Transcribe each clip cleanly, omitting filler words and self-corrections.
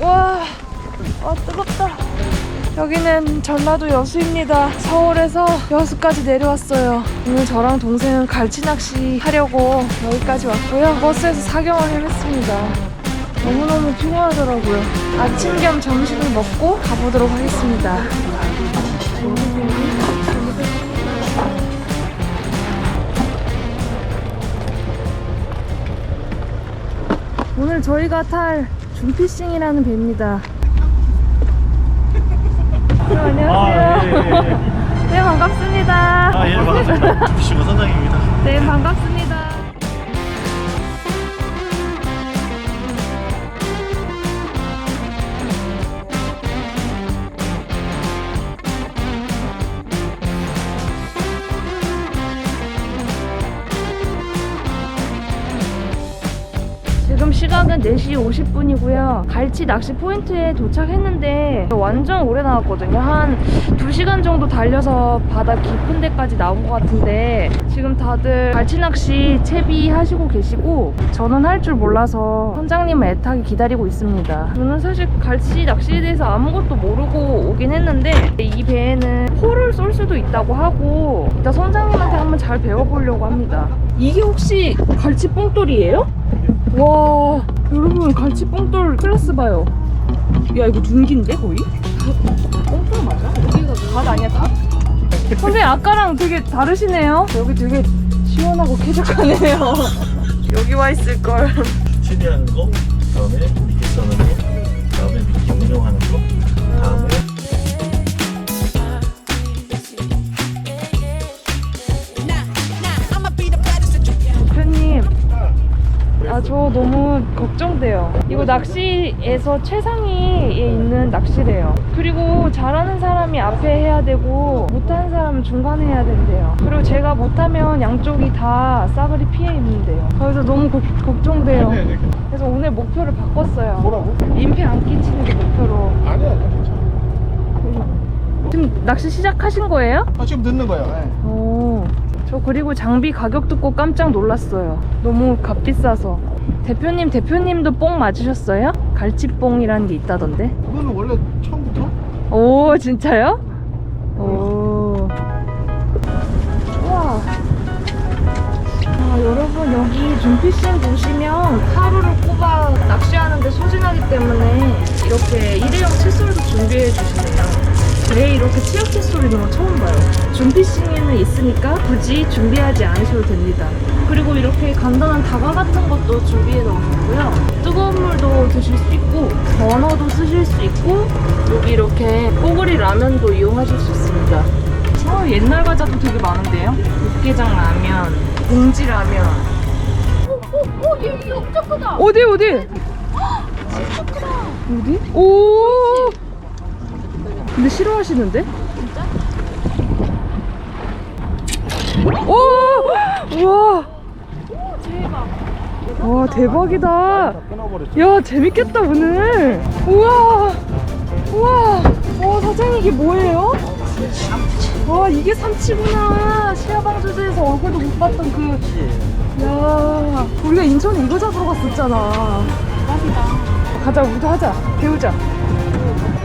와, 뜨겁다. 여기는 전라도 여수입니다. 서울에서 여수까지 내려왔어요. 오늘 저랑 동생은 갈치 낚시 하려고 여기까지 왔고요. 버스에서 사경을 헤맸습니다. 너무너무 피곤하더라고요. 아침 겸 점심을 먹고 가보도록 하겠습니다. 오늘 저희가 탈 준피싱이라는 배입니다. 안녕하세요. 네, 반갑습니다. 예, 반갑습니다. 준피싱어 선장입니다. 네, 반갑습니다. 지금 시각은 4시 50분이고요. 갈치 낚시 포인트에 도착했는데 완전 오래 나왔거든요. 한 2시간 정도 달려서 바다 깊은 데까지 나온 것 같은데 지금 다들 갈치 낚시 채비하시고 계시고 저는 할 줄 몰라서 선장님은 애타게 기다리고 있습니다. 저는 사실 갈치 낚시에 대해서 아무것도 모르고 오긴 했는데 이 배에는 포를 쏠 수도 있다고 하고 이따 선장님한테 한번 잘 배워보려고 합니다. 이게 혹시 갈치 뽕돌이에요? 와, 여러분 갈치 뽕돌 클래스 봐요. 야, 이거 둔기인데 거의? 뽕돌 맞아? 여기가 갓 아니야, 갓? 선생님 아까랑 되게 다르시네요. 여기 되게 시원하고 쾌적하네요. 여기 와 있을걸. 취재하는 거, 다음에 미끼 써는 거, 다음에 미끼 운용하는 거, 다음에 대표님, 저 너무 걱정돼요. 이거 낚시에서 최상위에 있는 낚시래요. 그리고 잘하는 사람이 앞에 해야 되고 못하는 사람은 중간에 해야 된대요. 그리고 제가 못하면 양쪽이 다 싸그리 피해 있는데요. 그래서 너무 걱정돼요. 그래서 오늘 목표를 바꿨어요. 뭐라고? 민폐 안 끼치는 게 목표로. 아니야, 괜찮아. 지금 낚시 시작하신 거예요? 지금 늦는 거야. 네. 오, 저 그리고 장비 가격 듣고 깜짝 놀랐어요. 너무 값비싸서. 대표님도 뽕 맞으셨어요? 갈치뽕이라는 게 있다던데. 그거는 원래 처음부터? 오, 진짜요? 오. 우와. 여러분, 여기 준피싱 보시면 하루를 꼽아 낚시하는데 소진하기 때문에 이렇게 일회용 칫솔도 준비해 주시네요. 배에 이렇게 치약 칫솔 있는 거 처음 봐요. 준피싱에는 있으니까 굳이 준비하지 않으셔도 됩니다. 그리고 이렇게 간단한 다과 같은 것도 준비해 놓으셨고요. 뜨거운 물도 드실 수 있고 버너도 쓰실 수 있고 여기 이렇게 뽀글이 라면도 이용하실 수 있습니다. 옛날 과자도 되게 많은데요? 육개장 라면, 봉지 라면. 얘 엄청 크다. 어디? 진짜 크다. 어디? 오. 근데 싫어하시는데? 진짜? 오! 우와! 대박! 와, 대박이다! 야, 재밌겠다, 오늘! 우와! 우와! 와, 사장님, 이게 뭐예요? 와, 이게 삼치구나! 시야방조제에서 얼굴도 못 봤던 그. 야, 우리가 인천에 이거 잡으러 갔었잖아. 대박이다. 가자, 우리도 하자. 배우자.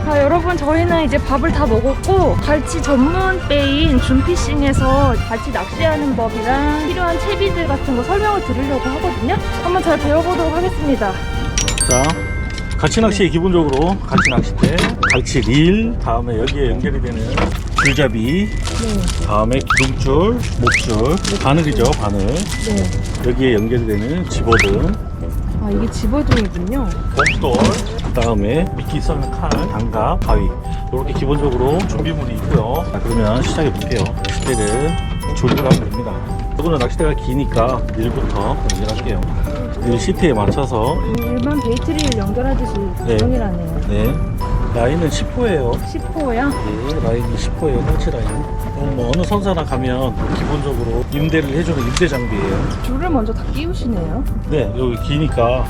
자, 여러분, 저희는 이제 밥을 다 먹었고 갈치 전문 배인 준피싱에서 갈치 낚시하는 법이랑 필요한 채비들 같은 거 설명을 드리려고 하거든요. 한번 잘 배워보도록 하겠습니다. 자, 갈치 낚시 기본적으로 갈치 낚싯대, 갈치 릴, 다음에 여기에 연결이 되는 줄잡이, 다음에 기둥줄, 목줄, 바늘이죠, 바늘. 네. 여기에 연결이 되는 집어등, 아, 이게 집어등이군요. 봄돌, 그 다음에 미끼 써는 칼, 장갑, 가위, 이렇게 기본적으로 준비물이 있고요. 자, 그러면 시작해 볼게요. 낚싯대를 조립을 하면 됩니다. 이거는 낚싯대가 기니까 릴부터 연결할게요. 릴 시트에 맞춰서. 일반 베이트리를 연결하듯이 네. 동일하네요. 네, 라인은 10호예요. 10호요? 네, 라인이 10호예요. 홍치 라인. 뭐 어느 선사나 가면 기본적으로 임대를 해주는 임대 장비예요. 줄을 먼저 다 끼우시네요. 네, 여기 기니까.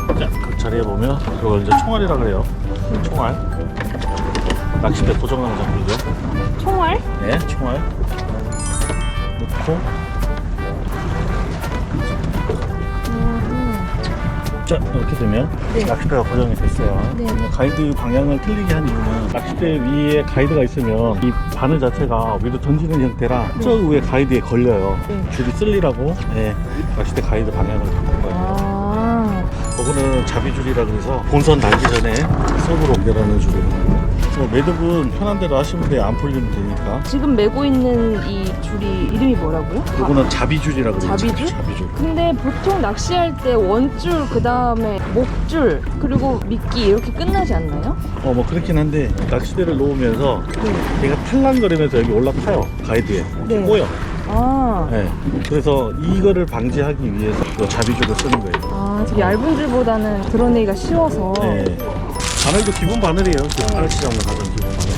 자, 그 자리에 보면 이걸 이제 총알이라 그래요. 총알. 낚싯대 고정하는 장비죠. 총알? 네, 총알. 놓고 자, 이렇게 되면 네. 낚싯대가 고정이 됐어요. 네. 가이드 방향을 틀리게 한 이유는 낚싯대 위에 가이드가 있으면 이 바늘 자체가 위로 던지는 형태라 저 위에 가이드에 걸려요. 네. 줄이 쓸리라고 네, 낚싯대 가이드 방향을 틀는 거예요. 아, 이거는 자비줄이라 그래서 본선 달기 전에 서브로 연결하는 줄이에요. 매듭은 편한 대로 하시면 돼요. 안 풀리면 되니까. 지금 메고 있는 이 줄이 이름이 뭐라고요? 이거는 자비줄이라 그래요. 자비줄? 자비줄. 근데 보통 낚시할 때 원줄, 그 다음에 목줄, 그리고 미끼 이렇게 끝나지 않나요? 뭐 그렇긴 한데 낚싯대를 놓으면서 네. 얘가 탈랑거리면서 여기 올라타요. 가이드에. 네. 꼬여. 아, 네. 그래서 이거를 방지하기 위해서 이 자비줄을 쓰는 거예요. 아, 되게 얇은 줄보다는 드러내기가 쉬워서. 네. 바늘도 기본 바늘이에요. 하늘시장을 가던 기본 바늘.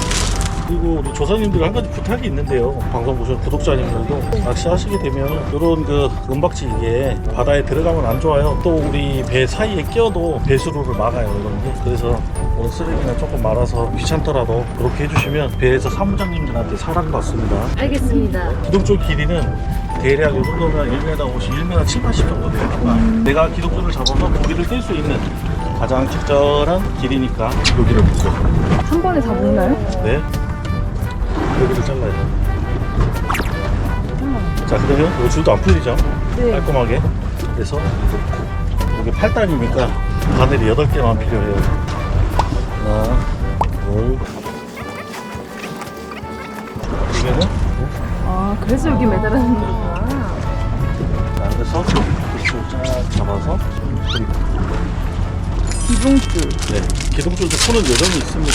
그리고 우리 조사님들 한 가지 부탁이 있는데요. 방송 보시는 구독자님들도 낚시하시게 되면 이런 그 은박지 이게 바다에 들어가면 안 좋아요. 또 우리 배 사이에 껴도 배수로를 막아요. 이런 게. 그래서 오늘 쓰레기나 조금 말아서 귀찮더라도 그렇게 해주시면 배에서 사무장님들한테 사랑받습니다. 알겠습니다. 기둥줄 길이는 대략 이 정도면 1m 50, 1m 7, 80 정도 돼요. 내가 기둥줄을 잡아서 고기를 뗄 수 있는 가장 적절한 길이니까 여기를 묶고 한 번에 다 묶나요? 네 여기를 잘라요. 자 그러면 이 줄도 안 풀리죠? 네. 깔끔하게. 그래서 이렇게 여기 8단이니까 바늘이 8개만 필요해요. 하나 둘 이거는 아, 그래서 여기 매달아놓는 거구나. 자, 그래서 이렇게 쫙 잡아서 그리고 기둥줄. 네, 기둥줄도 푸는 요령이 있습니다.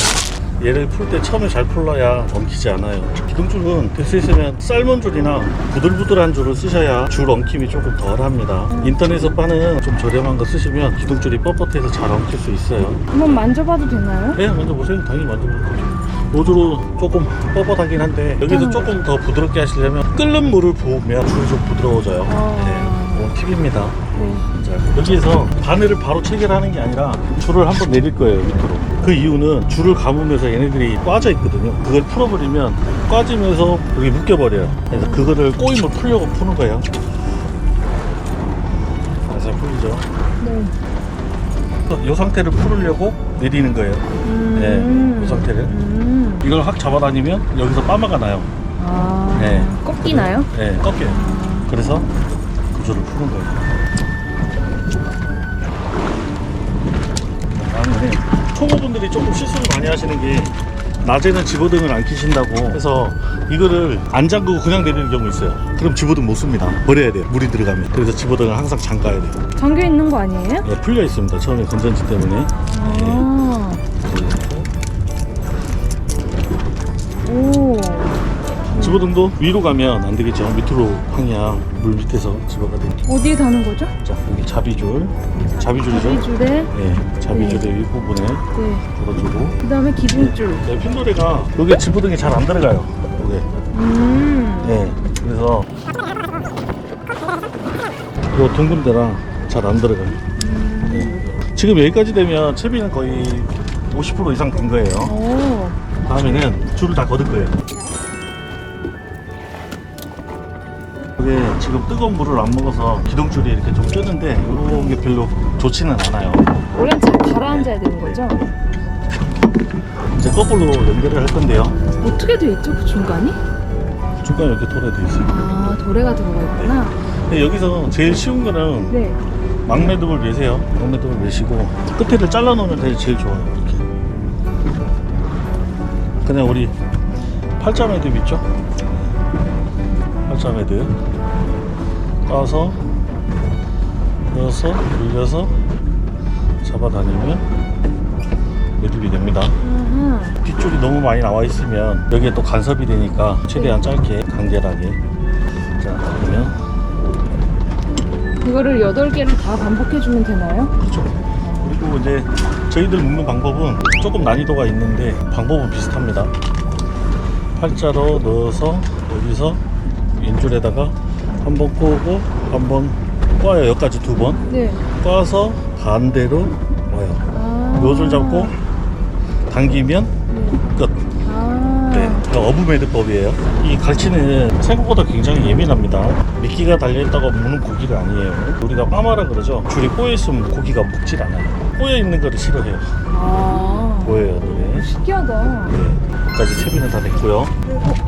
얘를 풀 때 처음에 잘 풀러야 엉키지 않아요. 기둥줄은 될 수 있으면 삶은 줄이나 부들부들한 줄을 쓰셔야 줄 엉킴이 조금 덜 합니다. 인터넷에서 파는 좀 저렴한 거 쓰시면 기둥줄이 뻣뻣해서 잘 엉킬 수 있어요. 한번 만져봐도 되나요? 네, 만져보세요. 당연히 만져보세요. 노즈로 조금 뻣뻣하긴 한데 여기서 조금 더 부드럽게 하시려면 끓는 물을 부으면 줄이 좀 부드러워져요. 네, 그건 팁입니다. 네. 자, 여기에서 바늘을 바로 체결하는 게 아니라 줄을 한번 내릴 거예요, 밑으로. 그 이유는 줄을 감으면서 얘네들이 꽈져 있거든요. 그걸 풀어버리면 꽈지면서 여기 묶여버려요. 그래서 그거를 꼬임을 풀려고 푸는 거예요. 잘 풀리죠? 네. 이 상태를 풀으려고 내리는 거예요. 네, 이 상태를. 이걸 확 잡아다니면 여기서 빠마가 나요. 아, 네. 꺾이나요? 네, 꺾여요. 그래서 그 줄을 푸는 거예요. 다음에 초보분들이 조금 실수를 많이 하시는 게 낮에는 집어등을 안 켜신다고 해서 이거를 안 잠그고 그냥 내리는 경우 있어요. 그럼 집어등 못 씁니다. 버려야 돼요. 물이 들어가면. 그래서 집어등을 항상 잠가야 돼요. 잠겨 있는 거 아니에요? 네, 풀려 있습니다. 처음에 건전지 때문에. 아, 오. 집어등도 위로 가면 안 되겠죠. 밑으로 방향 물 밑에서 집어가 되죠. 어디에 다는 거죠? 자, 여기 자비줄. 자비줄이죠. 자비줄에, 네, 자비줄의 윗부분에 네. 걸어주고. 그 다음에 기둥줄. 네, 핀도레가 여기 집어등이 잘 안 들어가요. 여기. 네, 그래서 요 둥근 데랑 잘 안 들어가요. 네. 지금 여기까지 되면 채비는 거의 50% 이상 된 거예요. 오. 다음에는 줄을 다 걷을 거예요. 이게 지금 뜨거운 물을 안 먹어서 기둥줄이 이렇게 좀 뜨는데 이런 게 별로 좋지는 않아요. 원래는 잘 가라앉아야 되는 거죠? 이제 거꾸로 연결을 할 건데요. 어떻게 돼 있죠? 그 중간이? 중간에 이렇게 돌에 돼 있어요. 아, 도래가 들어가 있구나. 근데 여기서 제일 쉬운 거는 네. 막매듭을 매세요. 막매듭을 매시고 끝에를 잘라 놓으면 제일 좋아요. 이렇게. 그냥 우리 팔자 매듭 있죠? 팔자 매듭 따서 넣어서 돌려서 잡아다니면 매듭이 됩니다. 아하. 뒷줄이 너무 많이 나와 있으면 여기에 또 간섭이 되니까 최대한 짧게 간결하게. 자, 그러면 이거를 8개를 다 반복해주면 되나요? 그렇죠. 그리고 이제 저희들 묶는 방법은 조금 난이도가 있는데 방법은 비슷합니다. 팔자로 넣어서 여기서 왼줄에다가 한번 꼬고 한번 꽈요. 여기까지 2번 네. 꽈서 반대로 와요. 아. 요줄 잡고 당기면 네. 끝. 아. 네, 어부매듭법이에요. 이 갈치는 생각보다 굉장히 예민합니다. 미끼가 달려있다고 무는 고기가 아니에요. 우리가 빠마라 그러죠. 줄이 꼬여있으면 고기가 묵질 않아요. 꼬여있는 거를 싫어해요. 아, 보여요, 눈에. 신기하다. 네. 여기까지 채비는 다 됐고요.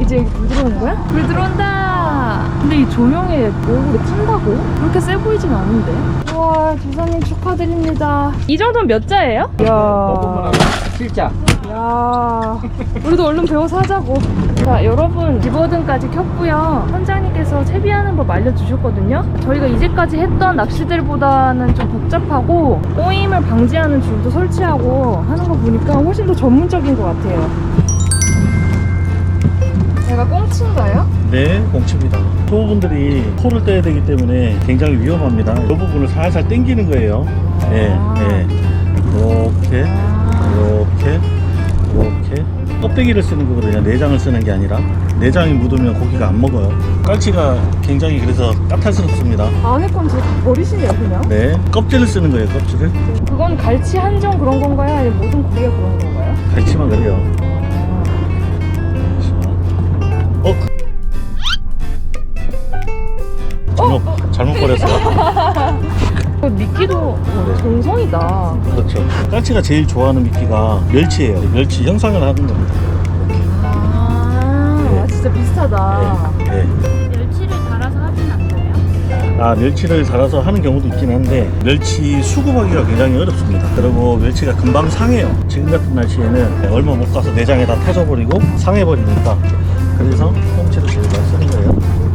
이제 여기 불 들어오는 거야? 불 들어온다! 근데 이 조명에 얼굴이 튼다고? 그렇게 세 보이진 않은데? 우와, 조사님 축하드립니다. 이 정도면 몇 자예요? 이야. 7자. 야, 우리도 얼른 배워서 하자고. 자, 여러분, 집어등까지 켰고요. 선장님께서 채비하는 법 알려주셨거든요. 저희가 이제까지 했던 낚시들보다는 좀 복잡하고 꼬임을 방지하는 줄도 설치하고 하는 거 보니까 훨씬 더 전문적인 것 같아요. 제가 꽁치인가요? 네, 공치입니다. 초보분들이 포를 떼야 되기 때문에 굉장히 위험합니다. 이 부분을 살살 당기는 거예요. 네, 네. 이렇게, 이렇게, 이렇게. 껍데기를 쓰는 거거든요. 내장을 쓰는 게 아니라. 내장이 묻으면 고기가 안 먹어요. 깔치가 굉장히 그래서 까탈스럽습니다. 안에 건 제가 버리시네요, 그냥. 네, 껍질을 쓰는 거예요, 껍질을. 그건 갈치 한정 그런 건가요? 아니면 모든 고기가 그런 건가요? 갈치만 그래요. 잘못 버렸어요. 미끼도 정성이다. 그렇죠. 깔치가 제일 좋아하는 미끼가 멸치예요. 멸치 형상을 하는 겁니다. 아, 진짜 비슷하다. 네. 멸치를 달아서 하진 않나요? 아, 멸치를 달아서 하는 경우도 있긴 한데 멸치 수급하기가 굉장히 어렵습니다. 그리고 멸치가 금방 상해요. 지금 같은 날씨에는 얼마 못 가서 내장에 다 터져버리고 상해버리니까 그래서 꽁치를 제일 많이 쓰는 거예요.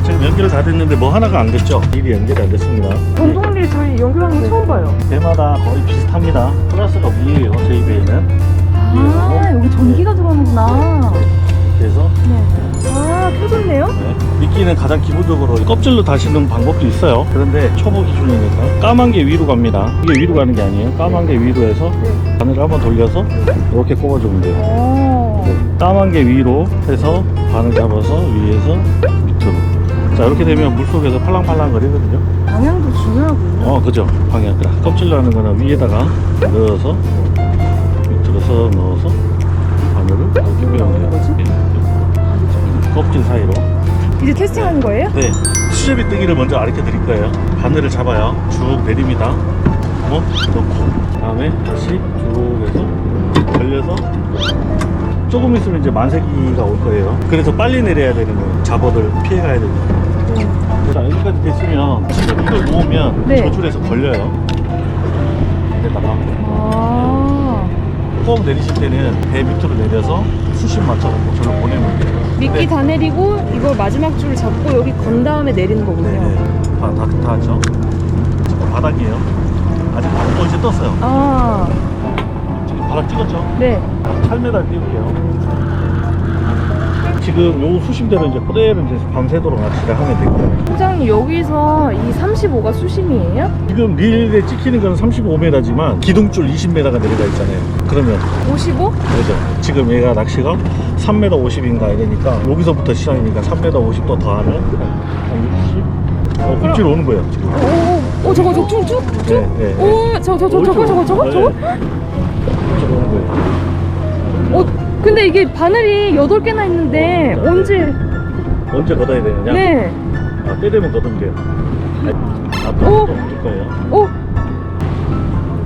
지금 연결을 다 됐는데 뭐 하나가 안 됐죠? 일이 연결이 안 됐습니다. 전동리 저희 연결하는 거 처음 봐요. 배마다 거의 비슷합니다. 플러스가 위에요, 저희 배에는. 아, 여기 전기가 들어오는구나. 그래서 네. 아, 켜졌네요? 네. 미끼는 가장 기본적으로 껍질로 다시는 방법도 있어요. 그런데 초보 기준이니까 까만 게 위로 갑니다. 이게 위로 가는 게 아니에요. 까만 게 위로 해서 바늘을 한번 돌려서 이렇게 꼽아주면 돼요. 오. 네. 까만 게 위로 해서 바늘 잡아서 위에서 밑으로. 자, 이렇게 되면 물속에서 팔랑팔랑 거리거든요. 방향도 중요하고. 그죠. 방향. 껍질로 하는 거는 위에다가 넣어서 밑으로 서 넣어서 바늘을 이렇게 빼면 돼요. 껍질 사이로. 이제 테스팅하는 거예요? 네, 수제비 뜨기를 먼저 가르쳐 드릴 거예요. 바늘을 잡아요. 쭉 내립니다. 넣고 다음에 다시 쭉 해서 걸려서 조금 있으면 이제 만세기가 올 거예요. 그래서 빨리 내려야 되는 거예요. 잡어들 피해 가야 됩니다. 자, 여기까지 됐으면 이걸 놓으면 네. 저 줄에서 걸려요. 됐다가 아. 꼭 내리실 때는 배 밑으로 내려서 수심 맞춰서 저를 보내면 돼요. 미끼 네. 다 내리고 이걸 마지막 줄을 잡고 여기 건 다음에 내리는 거군요. 네네. 다 하죠. 지금 바닥이에요. 아직 이제 떴어요. 아, 지금 바닥 찍었죠? 네. 8m 띄울게요. 지금 요 수심대로 이제 그대로 이제 밤새도록 낚시를 하면 되고요. 소장님 여기서 이 35가 수심이에요? 지금 릴에 찍히는 건 35m지만 기둥줄 20m가 내려가 있잖아요. 그러면 55? 그죠. 지금 얘가 낚시가 3m 50인가 이러니까 여기서부터 시작이니까 3m 50도 더하면 한 60? 굽질 오는 거예요 지금. 오, 저거 쭉? 네, 네. 오, 저거? 네. 굽질 오는 거예요. 근데 이게 바늘이 8개나 있는데 언제? 언제 걷어야 되느냐? 네. 때 되면 걷으면 돼요. 오! 앞으로 걷을 거예요. 오! 와,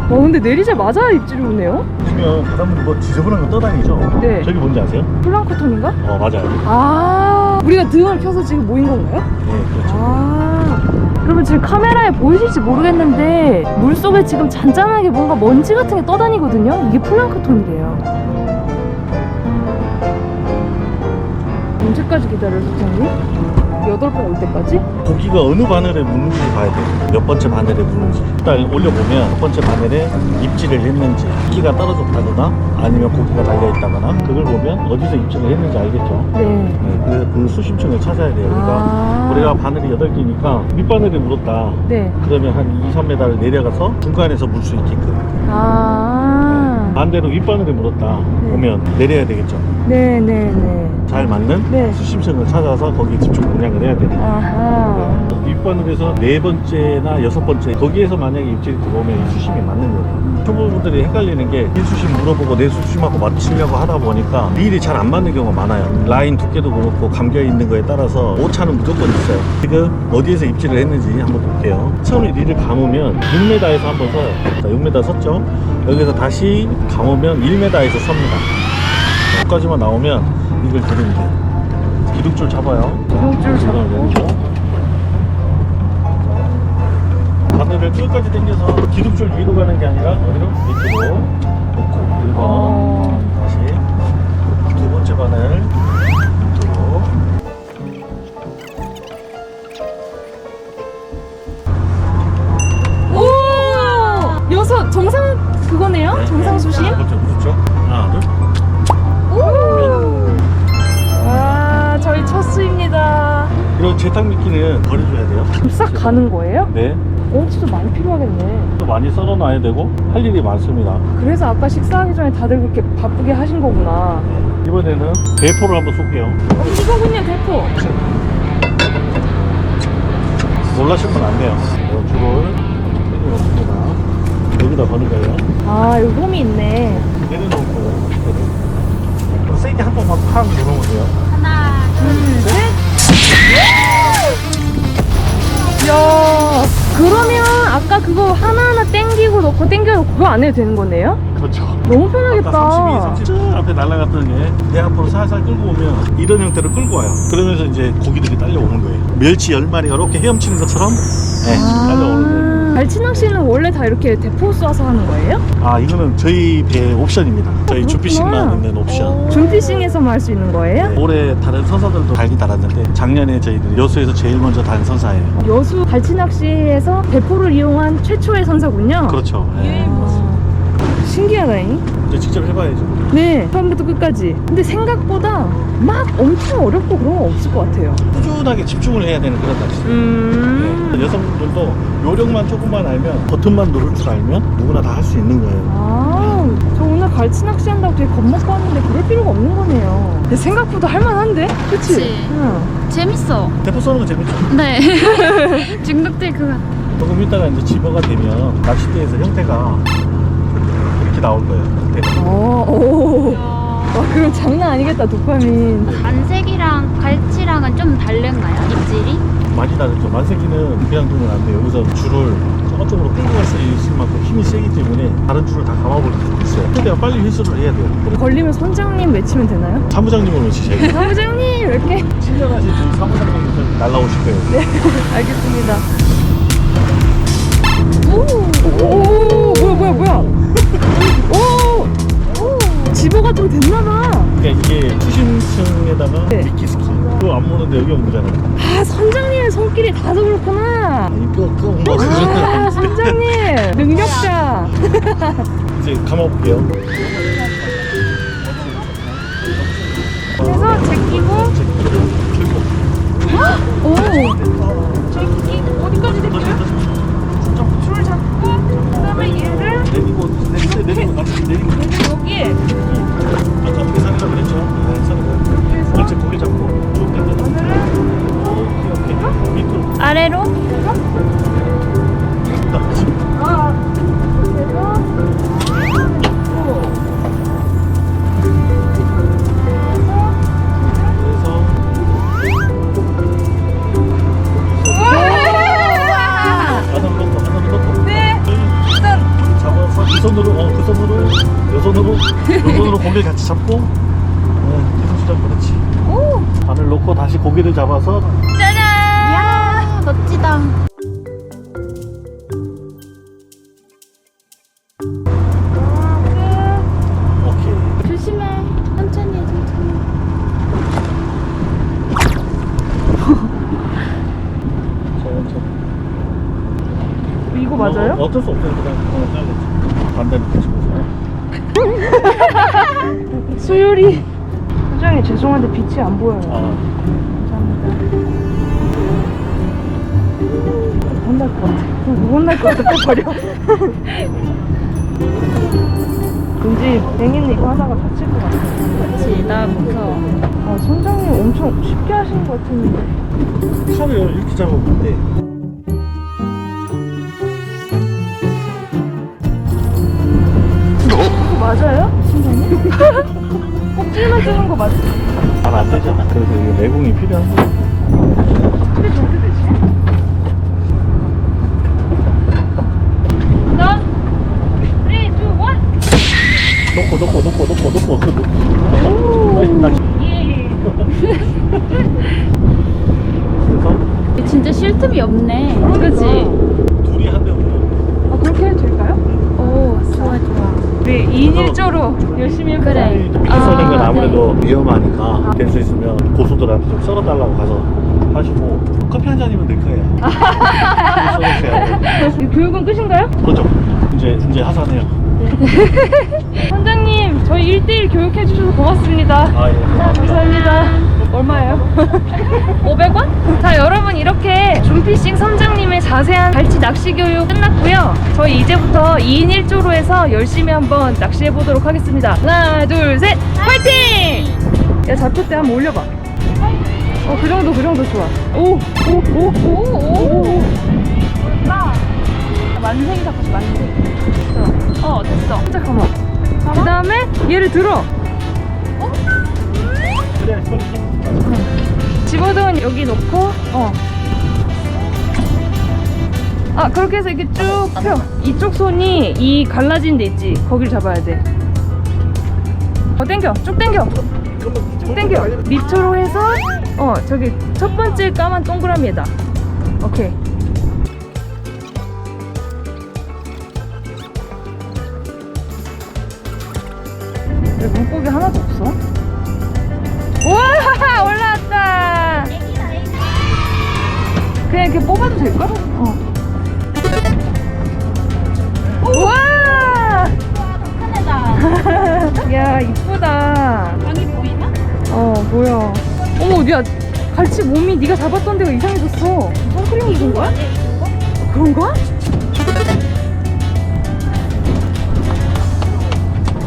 근데 내리자마자 입질이 오네요? 보시면 바닷물이 뭐 지저분한 거 떠다니죠? 네. 저기 뭔지 아세요? 플랑크톤인가? 맞아요. 아, 우리가 등을 펴서 지금 모인 건가요? 네, 그렇죠. 아, 그러면 지금 카메라에 보이실지 모르겠는데 물속에 지금 잔잔하게 뭔가 먼지 같은 게 떠다니거든요? 이게 플랑크톤이래요. 언제까지 기다려요, 소장님? 8번 올 때까지? 고기가 어느 바늘에 묻는지 봐야 돼요. 몇 번째 바늘에 묻는지. 일단 올려보면 첫 번째 바늘에 입질을 했는지, 기가 떨어졌다거나 아니면 고기가 달려있다거나 그걸 보면 어디서 입질을 했는지 알겠죠? 네. 네, 그래서 그 수심층을 찾아야 돼요. 아. 우리가 바늘이 8개니까 밑바늘에 물었다. 네. 그러면 한 2, 3m를 내려가서 중간에서 물 수 있게끔. 아. 반대로 윗바늘에 물었다 보면 내려야 되겠죠. 네네네. 잘 맞는 네. 수심층을 찾아서 거기에 집중 공략을 해야 돼요. 아하. 윗바늘에서 네 번째나 여섯 번째 거기에서 만약에 입질이 들어오면 이 수심이 맞는 거예요. 초보분들이 헷갈리는 게 이 수심 물어보고 내 수심하고 맞추려고 하다 보니까 릴이 잘 안 맞는 경우가 많아요. 라인 두께도 그렇고 감겨 있는 거에 따라서 오차는 무조건 있어요. 지금 어디에서 입질을 했는지 한번 볼게요. 처음에 릴을 감으면 6m에서 한번 서요. 자, 6m 섰죠. 여기서 다시 감으면 1m에서 섭니다. 여기까지만 나오면 이걸 들으면 돼요. 기둥줄 잡아요. 기둥줄 잡고. 내리고. 바늘을 끝까지 당겨서 기둥줄 위로 가는 게 아니라 어디로? 밑으로 놓고 1번 다시 두 번째 바늘 밑으로 오! 여섯 정상 그거네요? 정상 수심? 그렇죠 그렇죠 하나 둘 오! 와, 저희 첫 수입니다. 이런 재탕 미끼는 버려줘야 돼요. 그럼 싹 가는 거예요? 네. 진짜 많이 필요하겠네. 또 많이 썰어놔야 되고 할 일이 많습니다. 그래서 아까 식사하기 전에 다들 그렇게 바쁘게 하신 거구나. 네. 이번에는 대포를 한번 쏠게요. 이거군요, 대포. 놀라시면 안 돼요. 이런 줄을 내려놓습니다. 여기다 거는 거예요. 아, 여기 홈이 있네. 내려놓을 거예요. 그럼 세게 한 번만 팍 눌러보세요. 하나, 둘, 셋. 야, 그러면 아까 그거 하나하나 땡기고 넣고 땡겨놓고 그거 안 해도 되는 거네요? 그렇죠. 너무 편하겠다. 아까 32, 37 앞에 날아갔던 게 내 앞으로 살살 끌고 오면 이런 형태로 끌고 와요. 그러면서 이제 고기들이 딸려오는 거예요. 멸치 10마리가 이렇게 헤엄치는 것처럼 딸려오는 거예요. 갈치낚시는 원래 다 이렇게 대포 쏴서 하는 거예요? 아, 이거는 저희 배 옵션입니다. 저희 그렇구나. 주피싱만 있는 옵션. 준피싱에서만 할 수 있는 거예요? 올해 다른 선사들도 달긴 달았는데 작년에 저희들 여수에서 제일 먼저 단 선사예요. 여수 갈치낚시에서 대포를 이용한 최초의 선사군요. 그렇죠. 예. 신기하다잉. 이제 직접 해봐야죠. 네, 처음부터 끝까지. 근데 생각보다 막 엄청 어렵고 그런 거 없을 것 같아요. 꾸준하게 집중을 해야 되는 그런 낚시. 여성분들도 요령만 조금만 알면 버튼만 누를 줄 알면 누구나 다 할 수 있는 거예요. 아, 저 오늘 갈치낚시 한다고 되게 겁먹고 왔는데 그럴 필요가 없는 거네요. 근데 생각보다 할만한데? 그치? 그치. 응. 재밌어. 대포 쏘는 거 재밌죠? 네. 중독될 것 같아. 조금 있다가 이제 집어가 되면 낚싯대에서 형태가 이렇게 나올 거예요. 형태가. 오. 와, 그럼 장난 아니겠다, 도파민. 안색이랑 갈치랑은 좀 다른가요? 입질이? 많이 다르죠. 만세기는 그냥 두면 안 돼요. 여기서 줄을 저쪽으로 끌고 갈 수 있을 만큼 힘이 세기 때문에 다른 줄을 다 감아버릴 수 있어요. 최대한 빨리 휘수를 해야 돼요. 걸리면 선장님 외치면 되나요? 사무장님을 외치셔야 돼요. 사무장님! 이렇게? 친절하신 저희 사무장님이 날라오실 거예요. 네, 알겠습니다. 오, 뭐야. 오, 집어가 좀 됐나봐. 그러니까 이게 수심층에다가 네. 미끼 스키. 그거 안 무는데 여기 오잖아요. 아, 선장님의 손길이 다도 그렇구나. 아니 뼈 아, 선장님 능력자. 이제 감아볼게요. 그래서 제끼고. 오. 제끼 어디까지 제껴요? 줄 잡고 그다음에 얘를 내리고 여기에 아까 계산이라 그랬죠? 네, 계산이고. 그렇지, 고개 잡고 쭉 당겨. 오케이. 밑으로. 아래로? 딱 지금. 이 손으로 고기를 같이 잡고 계속 수작 그렇지. 바늘 놓고 다시 고기를 잡아서 짜잔! 이야, 멋지다. 오케이. 조심해. 천천히 해, 천천히. 이거 맞아요? 어쩔 수 없어요. 그냥 잘렸지. 반대로 붙이고서. 수율이. 선장님 죄송한데 빛이 안 보여요. 아, 감사합니다. 혼날 것 같아. 혼날 것 같아. 꼭 버려. 왠지 뱅이는 이거 하다가 다칠 것 같아. 그치, 나 무서워. 아, 선장님 엄청 쉽게 하시는 것 같은데. 칼을 이렇게 잡으면 돼. 이거 맞아요? 선장님? 꼭지만 뜨는 거 맞지? 잘 안 되잖아. 그래서 이게 내공이 필요한 거야. 근데 저렇게 되지? 나 3, 2, 1 놓고. 오. 낚시. 예. 그래서 진짜 쉴 틈이 없네. 그치? 둘이 한 대 오면 아, 그렇게 해도 될까요? 오, 좋아. 우리 2인 1조로 열심히 해보자. 그래. 피서 쏘는 건 아, 아무래도 위험하니까 될 수 있으면 고수들한테 좀 썰어달라고 가서 하시고 커피 한 잔이면 될 거예요. 이 교육은 끝인가요? 그렇죠. 이제 하산해요. 선장님, 저희 1대1 교육해 주셔서 고맙습니다. 아 예. 감사합니다. 얼마예요? 500원? 자, 여러분 이렇게 준피싱 선장님의 자세한 갈치 낚시 교육 끝났고요. 저희 이제부터 2인 1조로 해서 열심히 한번 낚시해 보도록 하겠습니다. 하나, 둘, 셋, 화이팅! 야, 잡초 때 한번 올려봐. 그 정도 좋아. 오. 만생이 잡고 싶어, 만생. 됐어. 잠깐만. 그 다음에 얘를 들어. 그래 소리 집어넣은 여기 놓고 그렇게 해서 이렇게 쭉 펴. 이쪽 손이 이 갈라진 데 있지, 거길 잡아야 돼. 당겨, 쭉 당겨. 밑으로 해서 저기 첫 번째 까만 동그라미에다. 오케이. 왜 물고기 하나도 없어? 우와, 올라왔다. 그냥 이렇게 뽑아도 될까? 우와. 야, 이쁘다. 방이 보이나? 뭐야. 어머, 야, 갈치 몸이 네가 잡았던 데가 이상해졌어. 선크림 묻은 거야? 그런가?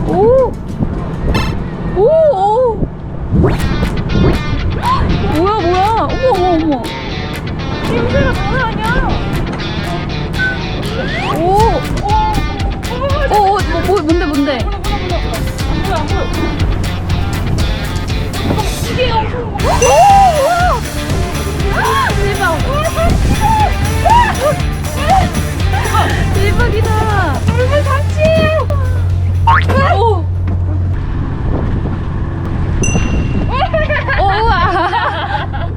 오! 뭐야. 어머. 냄새가 장난 아니야. 뭔데? 안 보여. 이게 엄청 대박이다. 얼굴 같이예요. 우와.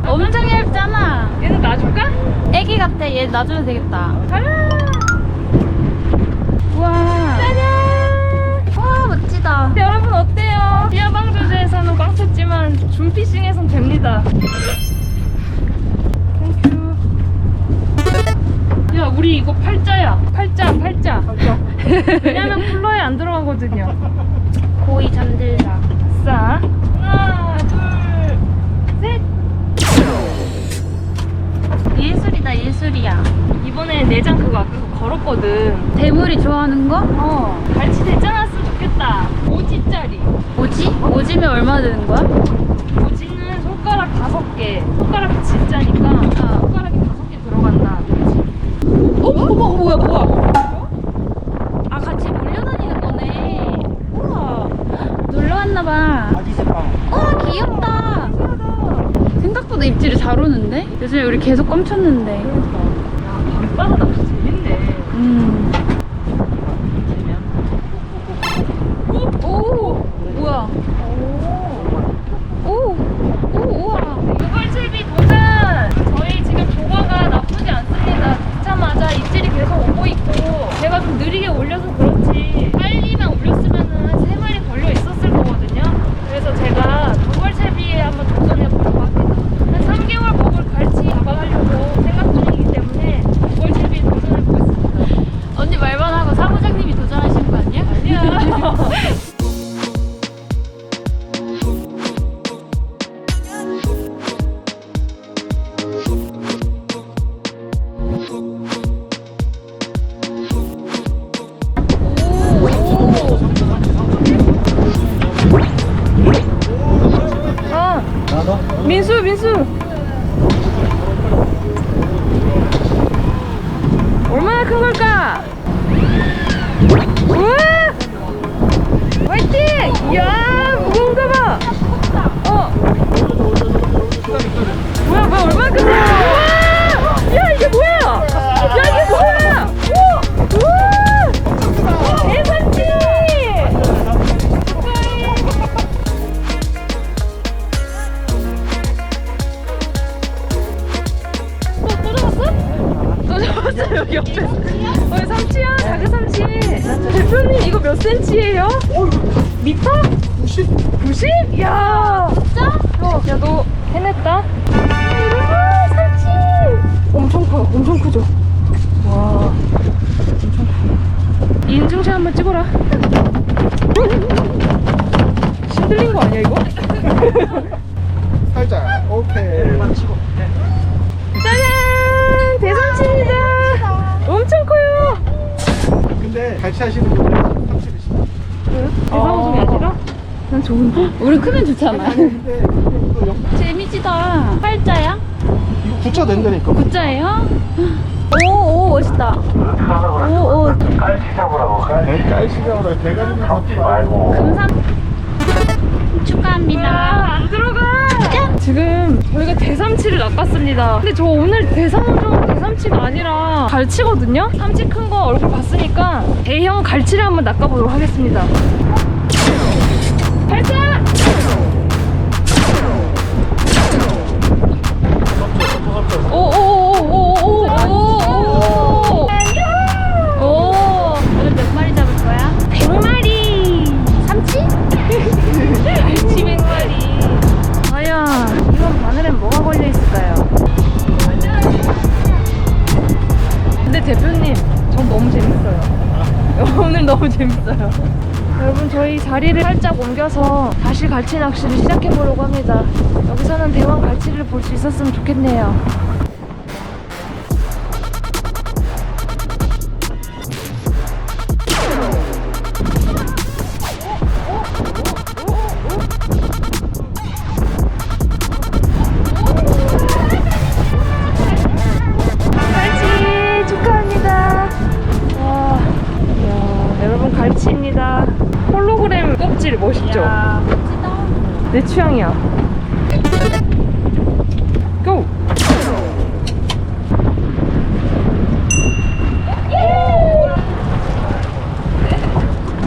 엄청 얇잖아. 얘는 놔줄까? 애기 같아. 얘 놔주면 되겠다. 가라. 우와. 짜잔. 와, 멋지다. 여러분 어때요? 비아방조제에서는 꽝 쳤지만 준피싱에선 됩니다. 땡큐. 야, 우리 이거 팔자야. 팔자. 왜냐면 쿨러에 안 들어가거든요. 고이 잠들자. 자, 하나, 둘, 셋. 예술이야. 이번에 내장 그거 아까 걸었거든. 대물이 좋아하는 거? 갈치 대짜 났으면 좋겠다. 5지짜리. 오지면 얼마 드는 거야? 오지는 손가락 5개. 손가락 진짜니까 손가락이 5개 들어간다. 어머, 뭐야? 아, 같이 몰려다니는 거네. 우와. 놀러 왔나봐. 우와, 귀엽다. 생각보다 입질이 잘 오는데? 요즘에 우리 계속 ቋ쳤는데. 밤바다 낚시 재밌네. 오, 뭐야? 우와. 두벌채비 도전! 저희 지금 조과가 나쁘지 않습니다. 듣자마자 입질이 계속 오고 있고 제가 좀 느리게 올려서 그렇지 빨리만 올렸으면 한 3마리 걸려 있었을 거거든요. 그래서 제가 두벌채비에 한번 도전해보려고 합니다. 한 3개월 먹을 갈치 잡아가려고 생각 중이기 때문에 두벌채비에 도전해보겠습니다. 언니 말만 하고 사무장님이 도전하신 거 아니야? 아니야. 몇 센치예요? 미터? 90? 90? 이야. 진짜? 야, 너 해냈다? 우와, 삼치! 엄청 커요. 엄청 크죠? 와. 엄청 커. 인증샷 한번 찍어라. 신들린 거 아니야, 이거? 살짝. 오케이. 맞추고. 짜잔! 대삼치입니다. 엄청 커요. 근데 같이 하시는 분들은 삼치를 싫어. 대삼송이 아니라? 난 좋은데? 우리 크면 좋잖아. 근데 또 재미지다. 팔자야? 이거 구자 된다니까. 구자예요? 오, 멋있다. 오. 깔시장으로 대가리는 잡지 말고. 금상 축하합니다. 안 들어가! 지금 저희가 대삼치를 낚았습니다. 근데 저 오늘 대삼종 대삼치가 아니라 갈치거든요? 삼치 큰 거 얼굴 봤으니까 대형 갈치를 한번 낚아보도록 하겠습니다. 발사! 오오오오오오오오오 오늘 몇 마리 잡을 거야? 100마리! 삼치? 갈치 100마리. 과연 이번 바늘엔 뭐가 걸려 있을까요? 근데 대표님, 전 너무 재밌어요. 오늘 너무 재밌어요. 여러분, 저희 자리를 살짝 옮겨서 다시 갈치 낚시를 시작해 보려고 합니다. 여기서는 대왕 갈치를 볼 수 있었으면 좋겠네요. 갈치 축하합니다. 와, 이야, 여러분 갈치입니다. 홀로그램 껍질 멋있죠? 야, 멋지다. 내 취향이야. 고!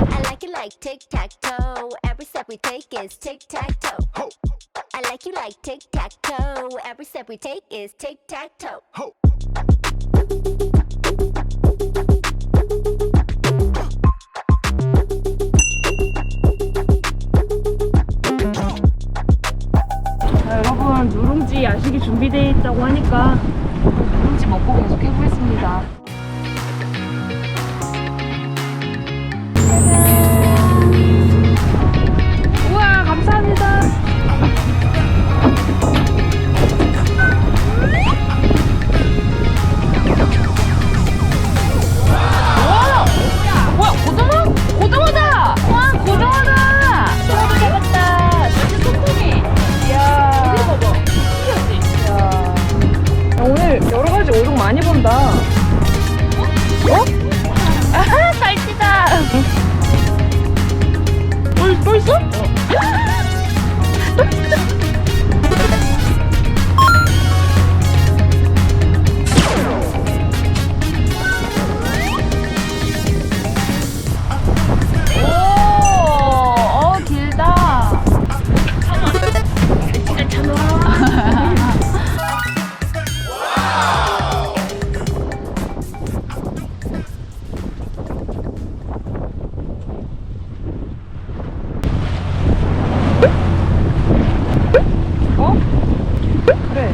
I like it like tic-tac-toe. Every step we take is tic-tac-toe. I like you like tic-tac-toe. Every step we take is tic-tac-toe. 자, 여러분, 누룽지 야식이 준비되어 있다고 하니까 누룽지 먹고 계속 해보겠습니다. 우와, 감사합니다. 와! 뭐야, 고등어? 고등어다! 와, 고등어다! 고등어도 잡았다. 진짜 소kum이. 이야. 여기 봐봐. 신기하지? 야, 오늘 여러 가지 오종 많이 본다. 어? 아하, 갈치다. 또 있어? 오, 길다. 어? 그래.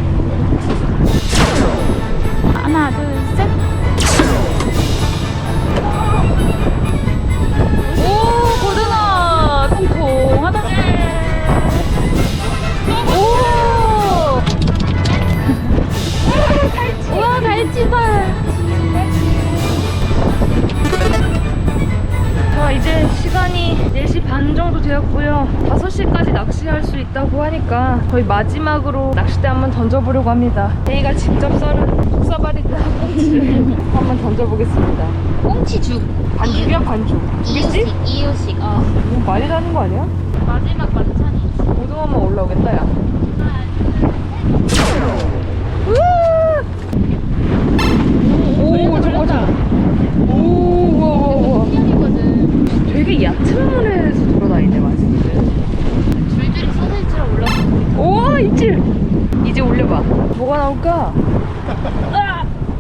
하나, 둘, 셋. 오, 고등어. 통통하다. 오. 우와, 갈치다. 자, 이제 시간이 4시 반 정도 되었고요. 5시까지 낚시할 수 있다고 하니까 거의 마지막으로 낚싯대 한번 던져보려고 합니다. 제이가 직접 썰은 속사발이 꽁치를 한번 던져보겠습니다. 꽁치죽. 반죽이야, 반죽. 두 개씩? 이유식. 너무 많이 나는 거 아니야? 마지막 만찬이. 고등어만 올라오겠다, 야. 오, 저거, 저거. 오, 우와, 우와, 우와. 편이거든. 되게 얕은 물에서 돌아다니네, 맛있는데. 줄줄이 소세지로 올라가. 오, 입질! 이제 올려봐. 뭐가 나올까?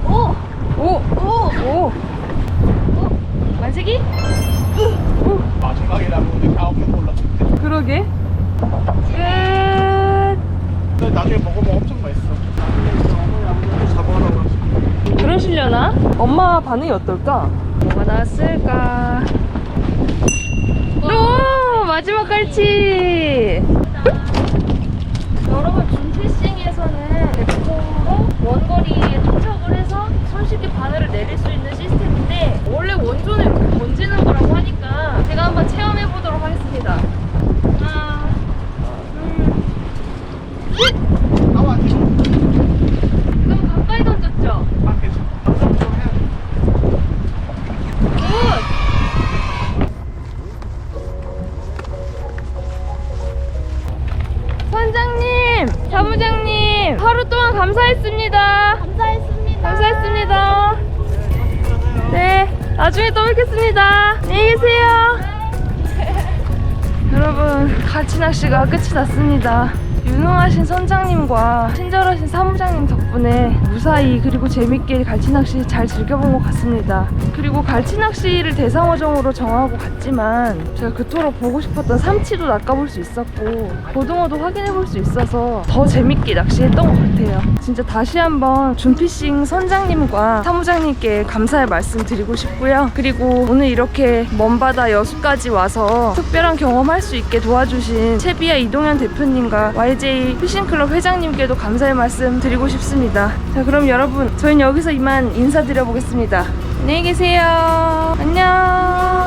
오! 오! 오! 오! 만세기? 그러게. 끝. 근데 나중에 먹으면 엄청 맛있어. 잡아가라고 하시고. 그러시려나? 엄마 반응이 어떨까? 뭐가 나왔을까? 오! 마지막 갈치! 여러분, 준피싱에서는 100% 원거리에 투척을 해서 손쉽게 바늘을 내릴 수 있는 시스템인데 원래 원존을 이렇게 던지는 거라고 하니까 제가 한번 체험해 보도록 하겠습니다. 하나, 둘, 셋! 나와, 뒤로. 너무 가까이 던졌죠? 아, 괜찮아. 방송 좀 해야 돼. 선장님, 사무장님, 하루 동안 감사했습니다. 감사했습니다. 네, 나중에 또 뵙겠습니다. 안녕히 계세요. 여러분, 갈치 낚시가 끝이 났습니다. 유능하신 선장님과 친절하신 사무장님 덕분에 무사히 그리고 재밌게 갈치 낚시 잘 즐겨본 것 같습니다. 그리고 갈치 낚시를 대상어종으로 정하고 갔지만 제가 그토록 보고 싶었던 삼치도 낚아볼 수 있었고 고등어도 확인해볼 수 있어서 더 재밌게 낚시했던 것 같아요. 진짜 다시 한번 준피싱 선장님과 사무장님께 감사의 말씀 드리고 싶고요. 그리고 오늘 이렇게 먼 바다 여수까지 와서 특별한 경험할 수 있게 도와주신 채비야 이동현 대표님과 YJ 피싱클럽 회장님께도 감사의 말씀 드리고 싶습니다. 자, 그럼 여러분, 저희는 여기서 이만 인사드려 보겠습니다. 안녕히 계세요. 안녕.